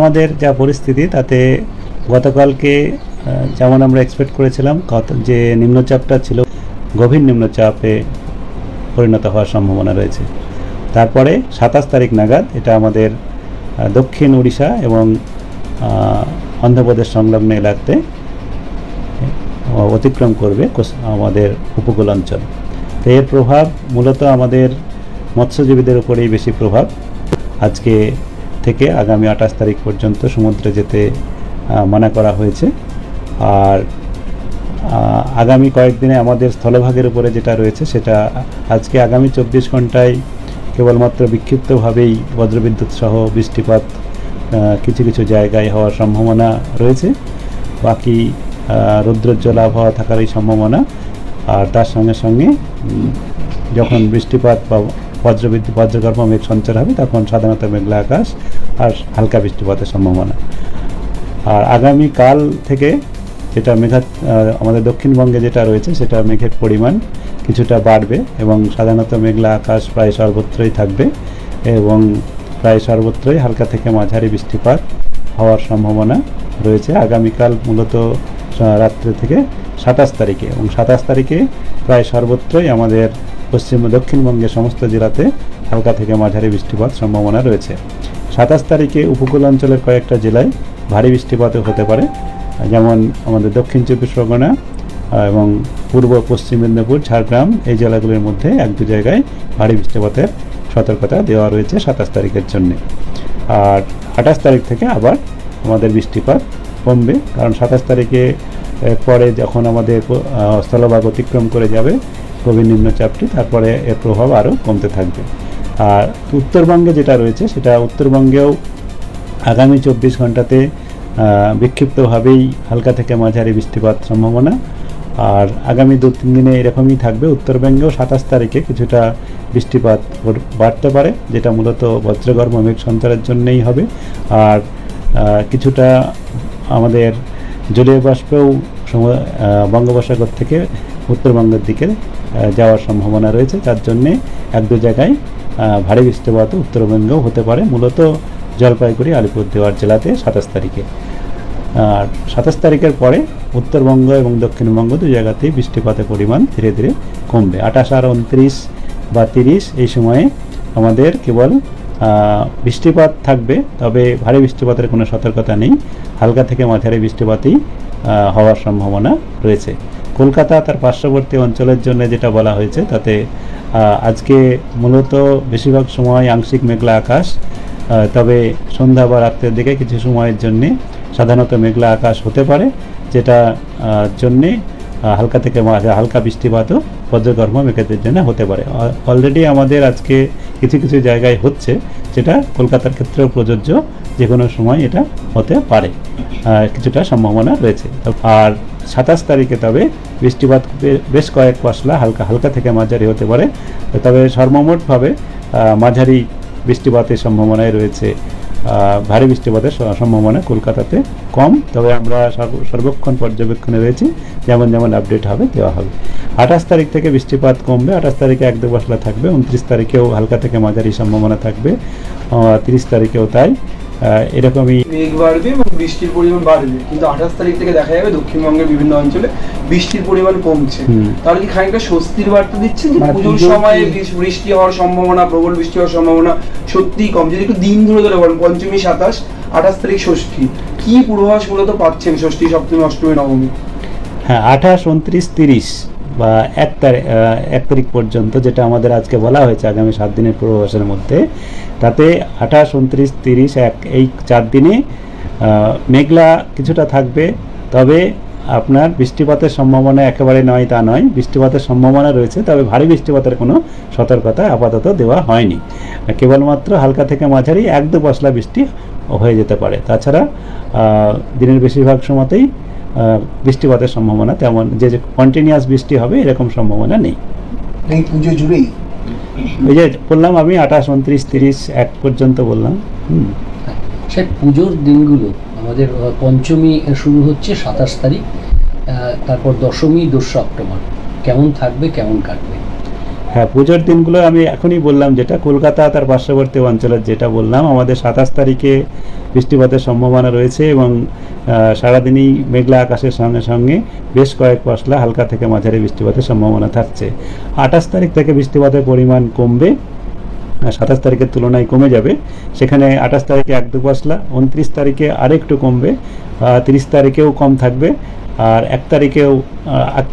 আমাদের যা পরিস্থিতি তাতে গতকালকে যেমন আমরা এক্সপেক্ট করেছিলাম যে নিম্নচাপটা ছিল গভীর নিম্নচাপে পরিণত হওয়ার সম্ভাবনা রয়েছে। তারপরে 27 তারিখ নাগাদ এটা আমাদের দক্ষিণ উড়িষ্যা এবং অন্ধ্রপ্রদেশ সংলগ্ন এলাকাতে অতিক্রম করবে আমাদের উপকূল অঞ্চল। তো এর প্রভাব মূলত আমাদের মৎস্যজীবীদের উপরেই বেশি প্রভাব। আজকে থেকে আগামী 28 তারিখ পর্যন্ত সমুদ্রে যেতে মানা করা হয়েছে। আর আগামী কয়েকদিনে আমাদের স্থলভাগের উপরে যেটা রয়েছে সেটা আজকে আগামী 24 ঘন্টায় কেবলমাত্র বিক্ষিপ্তভাবেই বজ্রবিদ্যুৎ সহ বৃষ্টিপাত কিছু কিছু জায়গায় হওয়ার সম্ভাবনা রয়েছে। বাকি রৌদ্রোজ্জ্বল আবহাওয়া থাকারই সম্ভাবনা। আর তার সঙ্গে সঙ্গে যখন বৃষ্টিপাত বা বজ্রগর্ভ মেঘ সঞ্চার হবে তখন সাধারণত মেঘলা আকাশ আর হালকা বৃষ্টিপাতের সম্ভাবনা। আর আগামী কাল থেকে যেটা আমাদের দক্ষিণবঙ্গে যেটা রয়েছে সেটা মেঘের পরিমাণ কিছুটা বাড়বে এবং সাধারণত মেঘলা আকাশ প্রায় সর্বত্রই থাকবে এবং প্রায় সর্বত্রই হালকা থেকে মাঝারি বৃষ্টিপাত হওয়ার সম্ভাবনা রয়েছে আগামীকাল মূলত রাত্রে থেকে 27 তারিখে। এবং 27 তারিখে প্রায় সর্বত্রই আমাদের পশ্চিম ও দক্ষিণবঙ্গের সমস্ত জেলাতে হালকা থেকে মাঝারি বৃষ্টিপাত সম্ভাবনা রয়েছে। 27 তারিখে উপকূল অঞ্চলের কয়েকটা জেলায় ভারী বৃষ্টিপাতও হতে পারে, যেমন আমাদের দক্ষিণ 24 পরগনা এবং পূর্ব পশ্চিম মেদিনীপুর, ঝাড়গ্রাম এই জেলাগুলির মধ্যে 1-2 জায়গায় ভারী বৃষ্টিপাতের সতর্কতা দেওয়া রয়েছে 27 তারিখের জন্য। আর 28 তারিখ থেকে আবার আমাদের বৃষ্টিপাত কমবে, কারণ 27 তারিখে পরে যখন আমাদের স্থলভাগ অতিক্রম করে যাবে গভীর নিম্নচাপটি, তারপরে এর প্রভাব আরও কমতে থাকবে। আর উত্তরবঙ্গে যেটা রয়েছে সেটা উত্তরবঙ্গেও আগামী 24 ঘন্টাতে বিক্ষিপ্তভাবেই হালকা থেকে মাঝারি বৃষ্টিপাত সম্ভাবনা। আর আগামী 2-3 দিনে এরকমই থাকবে। উত্তরবঙ্গেও 27 তারিখে কিছুটা বৃষ্টিপাত বাড়তে পারে, যেটা মূলত বজ্রগর্ভ মেঘ সঞ্চারের জন্যই হবে। আর কিছুটা আমাদের জলীয় বাষ্পেও বঙ্গোপসাগর থেকে উত্তরবঙ্গের দিকে যাওয়ার সম্ভাবনা রয়েছে, যার জন্যে 1-2 জায়গায় ভারী বৃষ্টিপাত উত্তরবঙ্গেও হতে পারে, মূলত জলপাইগুড়ি আলিপুরদুয়ার জেলাতে 27 তারিখে। আর 27 তারিখের পরে উত্তরবঙ্গ এবং দক্ষিণবঙ্গ 2 জায়গাতেই বৃষ্টিপাতের পরিমাণ ধীরে ধীরে কমবে। 28 আর 29 বা 30 এই সময়ে আমাদের কেবল বৃষ্টিপাত থাকবে, তবে ভারী বৃষ্টিপাতের কোনো সতর্কতা নেই। হালকা থেকে মাঝারি বৃষ্টিপাতই হওয়ার সম্ভাবনা রয়েছে। কলকাতা তার পার্শ্ববর্তী অঞ্চলের জন্য যেটা বলা হয়েছে তাতে আজকে মূলত বেশিরভাগ সময় আংশিক মেঘলা আকাশ, তবে সন্ধ্যা বা রাত্রের দিকে কিছু সময়ের জন্যে সাধারণত মেঘলা আকাশ হতে পারে, যেটা জন্যে হালকা থেকে হালকা বৃষ্টিপাতও বজ্রগর্ভ মেঘেদের জন্য হতে পারে। অলরেডি আমাদের আজকে কিছু কিছু জায়গায় হচ্ছে, যেটা কলকাতার ক্ষেত্রেও প্রযোজ্য, যে কোনো সময় এটা হতে পারে, কিছুটা সম্ভাবনা রয়েছে। আর 27 তারিখে তবে বৃষ্টিপাত বেশ কয়েক পশলা হালকা থেকে মাঝারি হতে পারে, তবে সর্বমোটভাবে মাঝারি বৃষ্টিপাতের সম্ভাবনায় রয়েছে। ভারী বৃষ্টিপাতের সম্ভাবনা কলকাতাতে কম, তবে আমরা সর্বক্ষণ পর্যবেক্ষণে রয়েছি, যেমন যেমন আপডেট হবে দেওয়া হবে। 28 তারিখ থেকে বৃষ্টিপাত কমবে, 28 তারিখে 1-2 পশলা থাকবে, 29 তারিখেও হালকা থেকে মাঝারি সম্ভাবনা থাকবে, 30 তারিখেও তাই। এরকমই মেঘ বাড়বে এবং বৃষ্টির পরিমাণ বাড়বে, কিন্তু 28 তারিখ থেকে দেখা যাবে দক্ষিণবঙ্গের বিভিন্ন অঞ্চলে বৃষ্টির পরিমাণ কমছে। তাহলে কি খানিকটা স্বস্তির বার্তা দিচ্ছে যে পুজোর সময়ে বৃষ্টি হওয়ার সম্ভাবনা, প্রবল বৃষ্টি হওয়ার সম্ভাবনা সত্যিই কম? যদি একটু দিন ধরে বলেন, পঞ্চমী 27, 28 তারিখ ষষ্ঠী, কি পূর্বাভাস মূলত পাচ্ছেন ষষ্ঠী, সপ্তমী, অষ্টমী, নবমী? হ্যাঁ, 28, 29, 30 বা 1 তারিখ পর্যন্ত যেটা আমাদের আজকে বলা হয়েছে আগামী 7 দিনের পূর্বাভাসের মধ্যে, তাতে 28, 29, 30, 1 এই 4 দিনে মেঘলা কিছুটা থাকবে, তবে আপনার বৃষ্টিপাতের সম্ভাবনা একেবারে নয় তা নয়, বৃষ্টিপাতের সম্ভাবনা রয়েছে, তবে ভারী বৃষ্টিপাতের কোনো সতর্কতা আপাতত দেওয়া হয়নি। কেবলমাত্র হালকা থেকে মাঝারি 1-2 পশলা বৃষ্টি হয়ে যেতে পারে। তাছাড়া দিনের বেশিরভাগ সময়তেই বৃষ্টিপাতের সম্ভাবনা তেমন যে কন্টিনিউয়াস বৃষ্টি হবে এরকম সম্ভাবনা নেই। এই পুজো জুড়েই এই যে বললাম আমি 28, 29, 30, 1 পর্যন্ত বললাম। সেই পুজোর দিনগুলো আমাদের পঞ্চমী শুরু হচ্ছে 27 তারিখ, তারপর দশমী 2 অক্টোবর, কেমন থাকবে, কেমন কাটবে? হ্যাঁ, পুজোর দিনগুলো আমি এখনই বললাম, যেটা কলকাতা তার পার্শ্ববর্তী অঞ্চলের যেটা বললাম, আমাদের 27 তারিখে বৃষ্টিপাতের সম্ভাবনা রয়েছে এবং সারাদিনই মেঘলা আকাশের সঙ্গে সঙ্গে বেশ কয়েক পশলা হালকা থেকে মাঝারি বৃষ্টিপাতের সম্ভাবনা থাকছে। 28 তারিখ থেকে বৃষ্টিপাতের পরিমাণ কমবে, 27 তারিখের তুলনায় কমে যাবে। সেখানে 28 তারিখে 1-2 পশলা, 29 তারিখে আরেকটু কমবে, 30 তারিখেও কম থাকবে, আর 1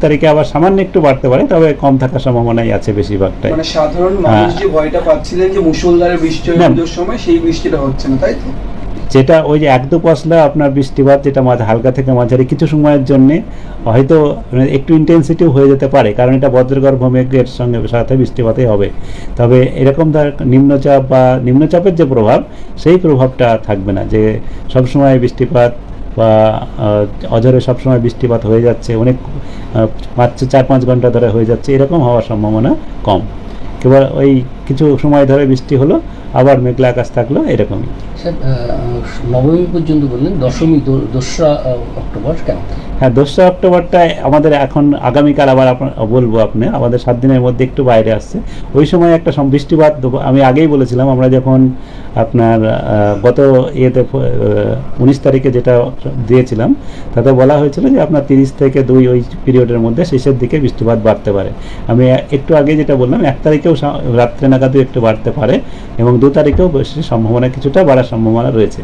তারিখে আবার সামান্য একটু বাড়তে পারে, তবে কম থাকার সম্ভাবনাই আছে বেশিরভাগটাই। মানে সাধারণ মানুষ যে ভয়টা পাচ্ছিলেন যে মুষলধারে বৃষ্টি হবে পুজোর সময়, সেই বৃষ্টিটা হচ্ছে না, তাই তো? যেটা ওই যে 1-2 পশলা আপনার বৃষ্টিপাত, যেটা হালকা থেকে মাঝারি কিছু সময়ের জন্য হয়তো একটু ইন্টেন্সিটিও হয়ে যেতে পারে, কারণ এটা বজ্রগর্ভ মেঘের সঙ্গে সাথে বৃষ্টিপাতই হবে। তবে এরকম নিম্নচাপ বা নিম্নচাপের যে প্রভাব, সেই প্রভাবটা থাকবে না, যে সবসময় বৃষ্টিপাত বা অঝরে সবসময় বৃষ্টিপাত হয়ে যাচ্ছে, অনেক 4-5 ঘন্টা ধরে হয়ে যাচ্ছে, এরকম হওয়ার সম্ভাবনা কম। কেবল ওই কিছু সময় ধরে বৃষ্টি হলো, আবার মেঘলা আকাশ থাকলো, এরকমই। স্যার, নবমী পর্যন্ত বললেন, দশমী 2রা অক্টোবর কেমন? হ্যাঁ, 2রা অক্টোবরটা আমাদের এখন আগামীকাল আবার বলবো আপনি, আমাদের 7 দিনের মধ্যে একটু বাইরে আসছে। ওই সময় একটা বৃষ্টিপাত, আমি আগেই বলেছিলাম, আমরা যখন আপনার গত 19 তারিখে যেটা দিয়েছিলাম, তাতে বলা হয়েছিল যে আপনার 30 থেকে 2 ওই পিরিয়ডের মধ্যে শেষের দিকে বৃষ্টিপাত বাড়তে পারে। আমি একটু আগে যেটা বললাম, 1 তারিখেও রাত্রে নাগাদও একটু বাড়তে পারে এবং 2 তারিখেও বেশি সম্ভাবনা, কিছুটা বাড়ার সম্ভাবনা রয়েছে।